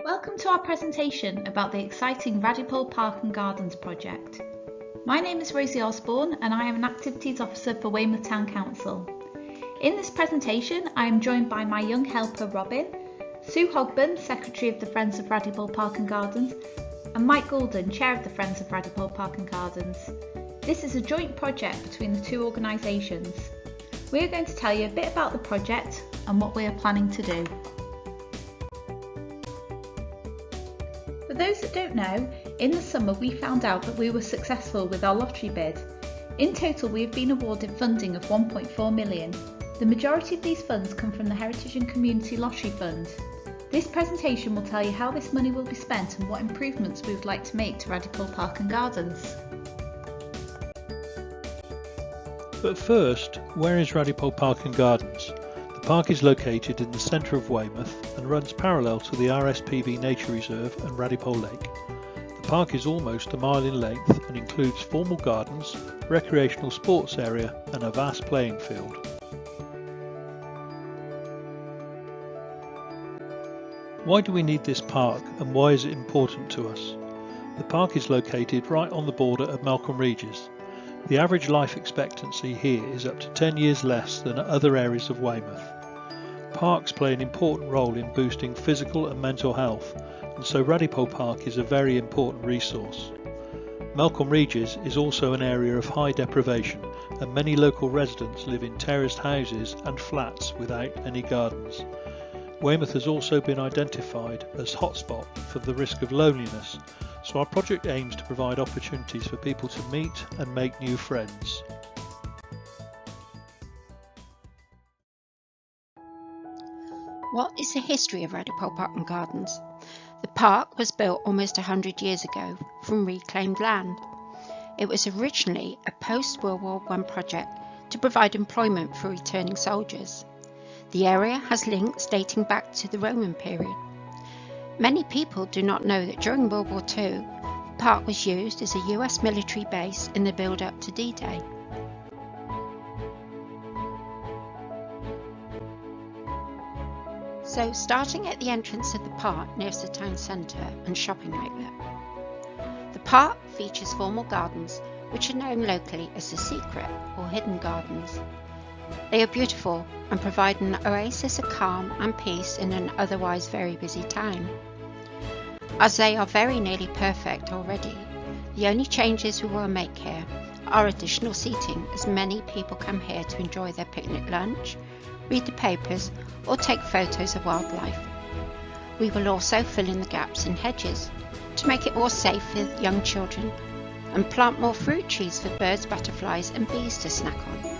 Welcome to our presentation about the exciting Radipole Park and Gardens project. My name is Rosie Osborne and I am an Activities Officer for Weymouth Town Council. In this presentation I am joined by my young helper Robin, Sue Hogburn, Secretary of the Friends of Radipole Park and Gardens, and Mike Goulden, Chair of the Friends of Radipole Park and Gardens. This is a joint project between the two organisations. We are going to tell you a bit about the project and what we are planning to do. For those that don't know, in the summer we found out that we were successful with our lottery bid. In total we have been awarded funding of 1.4 million. The majority of these funds come from the Heritage and Community Lottery Fund. This presentation will tell you how this money will be spent and what improvements we would like to make to Radipole Park and Gardens. But first, where is Radipole Park and Gardens? The park is located in the centre of Weymouth and runs parallel to the RSPB Nature Reserve and Radipole Lake. The park is almost a mile in length and includes formal gardens, recreational sports area and a vast playing field. Why do we need this park and why is it important to us? The park is located right on the border of Malcolm Regis. The average life expectancy here is up to 10 years less than at other areas of Weymouth. Parks play an important role in boosting physical and mental health, and so Radipole Park is a very important resource. Malcolm Regis is also an area of high deprivation, and many local residents live in terraced houses and flats without any gardens. Weymouth has also been identified as hotspot for the risk of loneliness, so our project aims to provide opportunities for people to meet and make new friends. What is the history of Radipole Park and Gardens? The park was built almost 100 years ago from reclaimed land. It was originally a post-World War I project to provide employment for returning soldiers. The area has links dating back to the Roman period. Many people do not know that during World War II, the park was used as a US military base in the build-up to D-Day. So, starting at the entrance of the park nearest the town centre and shopping outlet. The park features formal gardens, which are known locally as the secret or hidden gardens. They are beautiful and provide an oasis of calm and peace in an otherwise very busy town. As they are very nearly perfect already, the only changes we will make here are additional seating, as many people come here to enjoy their picnic lunch, read the papers or take photos of wildlife. We will also fill in the gaps in hedges to make it more safe for young children and plant more fruit trees for birds, butterflies and bees to snack on.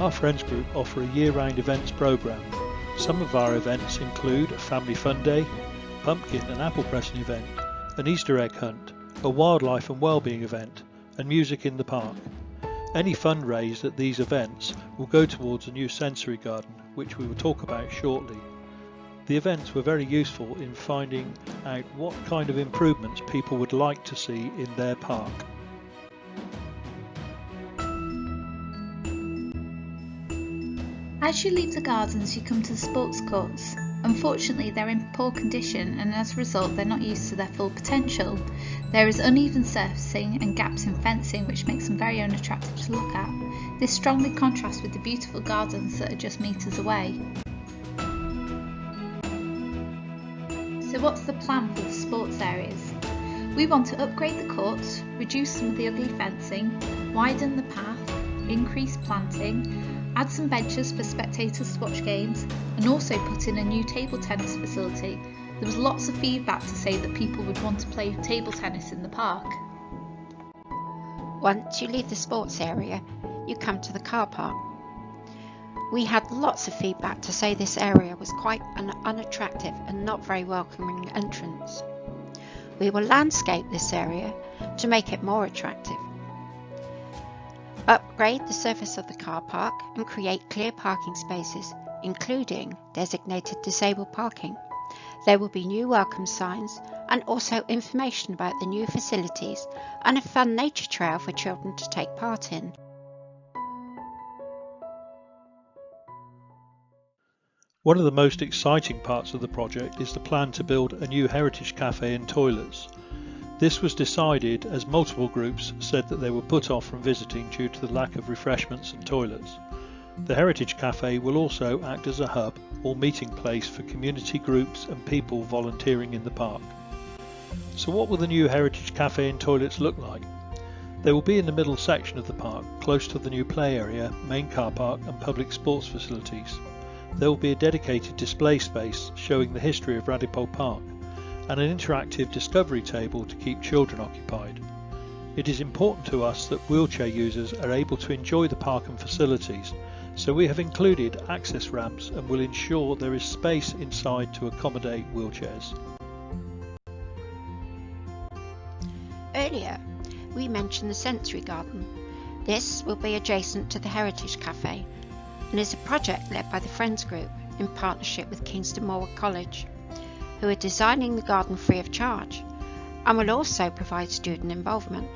Our Friends Group offer a year-round events programme. Some of our events include a family fun day, pumpkin and apple pressing event, an Easter egg hunt, a wildlife and wellbeing event, and music in the park. Any fund raised at these events will go towards a new sensory garden, which we will talk about shortly. The events were very useful in finding out what kind of improvements people would like to see in their park. As you leave the gardens, you come to the sports courts. Unfortunately, they're in poor condition and as a result they're not used to their full potential. There is uneven surfacing and gaps in fencing which makes them very unattractive to look at. This strongly contrasts with the beautiful gardens that are just metres away. So what's the plan for the sports areas? We want to upgrade the courts, reduce some of the ugly fencing, widen the path, increase planting, add some benches for spectators to watch games, and also put in a new table tennis facility. There was lots of feedback to say that people would want to play table tennis in the park. Once you leave the sports area, you come to the car park. We had lots of feedback to say this area was quite an unattractive and not very welcoming entrance. We will landscape this area to make it more attractive. Upgrade the surface of the car park and create clear parking spaces, including designated disabled parking. There will be new welcome signs and also information about the new facilities and a fun nature trail for children to take part in. One of the most exciting parts of the project is the plan to build a new heritage cafe and toilets. This was decided as multiple groups said that they were put off from visiting due to the lack of refreshments and toilets. The Heritage Cafe will also act as a hub or meeting place for community groups and people volunteering in the park. So what will the new Heritage Cafe and toilets look like? They will be in the middle section of the park, close to the new play area, main car park and public sports facilities. There will be a dedicated display space showing the history of Radipole Park and an interactive discovery table to keep children occupied. It is important to us that wheelchair users are able to enjoy the park and facilities, so we have included access ramps and will ensure there is space inside to accommodate wheelchairs. Earlier, we mentioned the sensory garden. This will be adjacent to the Heritage Cafe and is a project led by the Friends Group in partnership with Kingston Morwood College, who are designing the garden free of charge and will also provide student involvement.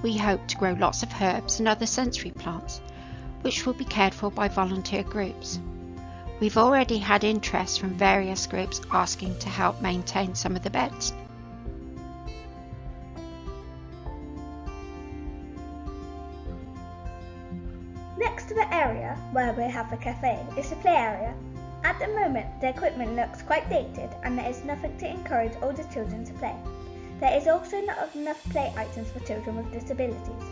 We hope to grow lots of herbs and other sensory plants, which will be cared for by volunteer groups. We've already had interest from various groups asking to help maintain some of the beds. Next to the area where we have the cafe is the play area. At the moment, the equipment looks quite dated and there is nothing to encourage older children to play. There is also not enough play items for children with disabilities.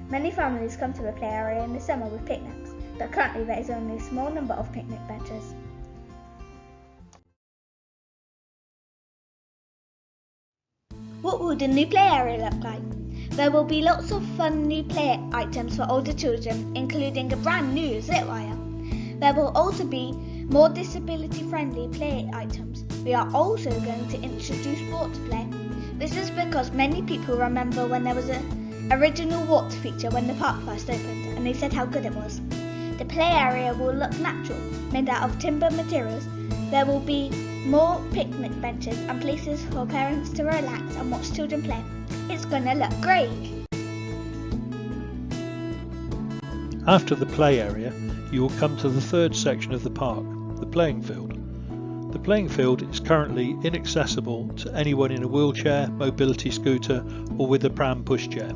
Many families come to the play area in the summer with picnics, but currently there is only a small number of picnic benches. What will the new play area look like? There will be lots of fun new play items for older children, including a brand new zip wire. There will also be more disability-friendly play items. We are also going to introduce water play. This is because many people remember when there was an original water feature when the park first opened, and they said how good it was. The play area will look natural, made out of timber materials. There will be more picnic benches and places for parents to relax and watch children play. It's gonna look great! After the play area, you will come to the third section of the park, the playing field. The playing field is currently inaccessible to anyone in a wheelchair, mobility scooter or with a pram pushchair.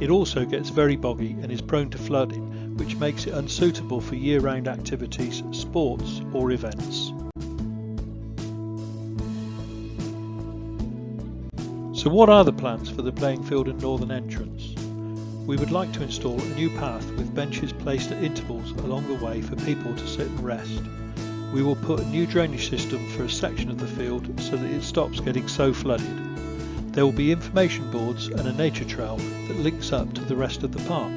It also gets very boggy and is prone to flooding, which makes it unsuitable for year-round activities, sports or events. So what are the plans for the playing field and northern entrance? We would like to install a new path with benches placed at intervals along the way for people to sit and rest. We will put a new drainage system for a section of the field so that it stops getting so flooded. There will be information boards and a nature trail that links up to the rest of the park.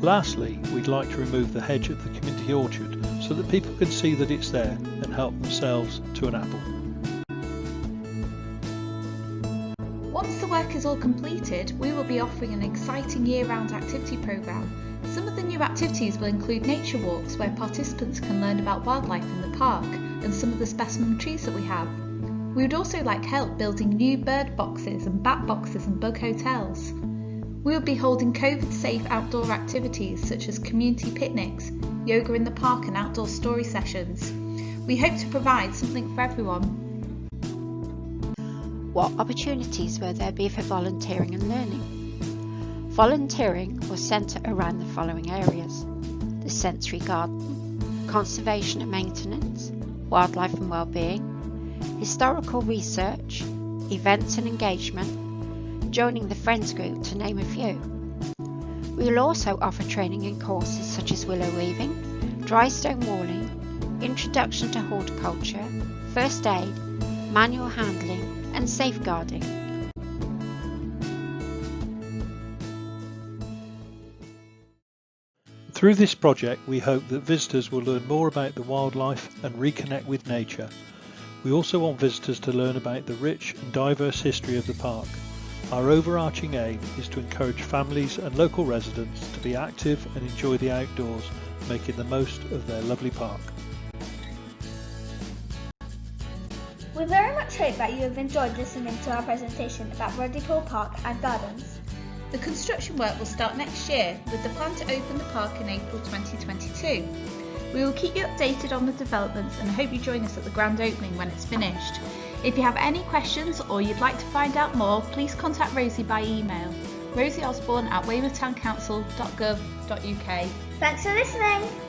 Lastly, we'd like to remove the hedge at the community orchard so that people can see that it's there and help themselves to an apple. Once the work is all completed, we will be offering an exciting year-round activity programme. Some of the new activities will include nature walks where participants can learn about wildlife in the park and some of the specimen trees that we have. We would also like help building new bird boxes and bat boxes and bug hotels. We will be holding COVID-safe outdoor activities such as community picnics, yoga in the park and outdoor story sessions. We hope to provide something for everyone. What opportunities will there be for volunteering and learning? Volunteering will centre around the following areas: the sensory garden, conservation and maintenance, wildlife and wellbeing, historical research, events and engagement, joining the Friends Group to name a few. We will also offer training in courses such as willow weaving, dry stone walling, introduction to horticulture, first aid, manual handling and safeguarding. Through this project, we hope that visitors will learn more about the wildlife and reconnect with nature. We also want visitors to learn about the rich and diverse history of the park. Our overarching aim is to encourage families and local residents to be active and enjoy the outdoors, making the most of their lovely park. We very much hope that you have enjoyed listening to our presentation about Radipole Park and Gardens. The construction work will start next year with the plan to open the park in April 2022. We will keep you updated on the developments and hope you join us at the grand opening when it's finished. If you have any questions or you'd like to find out more, please contact Rosie by email, rosieosborne@weymouthtowncouncil.gov.uk. Thanks for listening.